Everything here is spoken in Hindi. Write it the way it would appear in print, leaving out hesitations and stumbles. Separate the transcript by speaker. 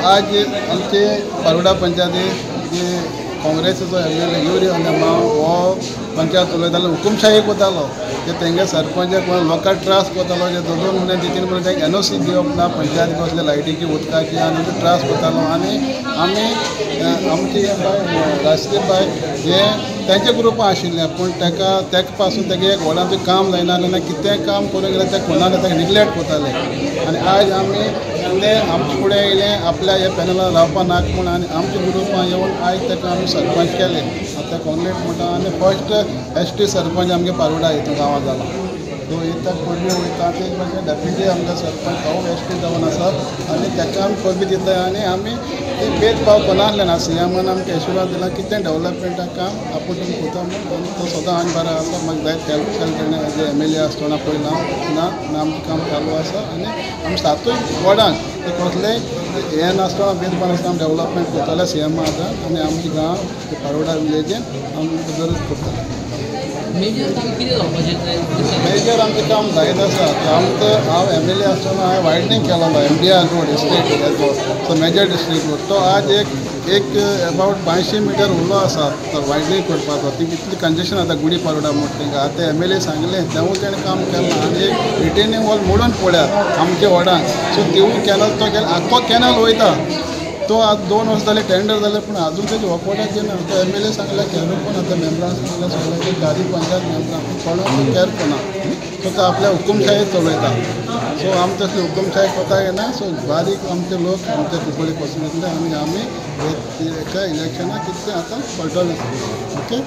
Speaker 1: आज आमचे पारोडा पंचायतीत जे काँग्रेसीचो एमएलए युरी अंदमा हो पंचायत चलयतालो हुकुमशाही कोतालो जे तेंगे सरपंचाक लोकांक त्रास कोतालो जे 2 म्हयने 3 म्हयने तांकां एनओसी दिवप ना पंचायत कसले लायटीची उदकाची आनी त्रास कोतालो आनी आमी आमची राष्ट्रीय बाय हे तेंचे ग्रुपां आशिल्ले पूण तेका पासून तेगे एक व्हडाचें काम जायना जाल्यार कितेंय काम करूंक गेल्यार ते कोणाले तेका निग्लेक्ट कोताले आनी आज आमी ते आमचे फुडें येयले आपल्या हे पॅनलार रावपा नाक म्हूण आनी आमच्या ग्रुपां येवन आज तेका आमी सरपंच केले आतां कॉंग्रेट म्हणटा आनी फर्स्ट एसटी सरपंच आमगे पारोडा हितून गांवांत जाला तो येता पयलीं वयता ते म्हणजे डेप्युटी आमगे सरपंच हांव एसटी जावन आसा आनी तेका आमी परबी दिता आनी आमी ते भेदभाव कोणासले ना सीएमान आमकां आशिर्वाद दिला कितें डेव्हलपमेंटाक काम आपूण तुमी कोता म्हणून आनी तो सदां आनी बरो आसा म्हाका जायत हेल्प केलें तेणें एज एमएलए आसतना पयला ना आमचें काम चालू आसा आनी आमी सातूय वॉर्डान ते कसलेंय हें नासतना भेदभाव नासतना डेव्हलपमेंट करताले सीएमा आतां आनी आमचे गांव पारोडा विलेजीन आमी गरज करता
Speaker 2: मेजर काम कितें जावपाचें
Speaker 1: मेजर आमचें काम जायत आसा आमकां हांव एमएलए आसतना हांवें वायडनींग केलोलो एमडीआर रोड स्ट्रीट हेजो तो मेजर डिस्ट्रीक्ट रोड तो आज एक अबावट 500 मिटर उरलो आसा तो वायडनींग करपाचो ती इतली कंजेशन आतां गुडी पारोडा म्हणटा तेंकां आतां एमएलए सांगलें तेवूय तेणें काम केलां आनी एक रिटेनिंग वॉल मोडून पळयात आमच्या वार्डान सो तिवूय कॅनल तो आख्खो कॅनल वयता तो आज 2 वर्स जाले टेंडर जाले पूण अजून तेजे वकोड्याक येना तो एमएलए सांगला कॅर पण आतां मेंबरां सांगलें सगळ्या की गादी पंचायत मेंबरां पूण कोणाक कॅर करना सो तो आपल्या हुकुमशाही चलयता सो आमी तसली हुकुमशाही कोता येना सो बारीक आमचे लोक आमचे कुंकळी पसून येतले आनी आमी एका इलेक्शनाक कितें आतां पळटले ओके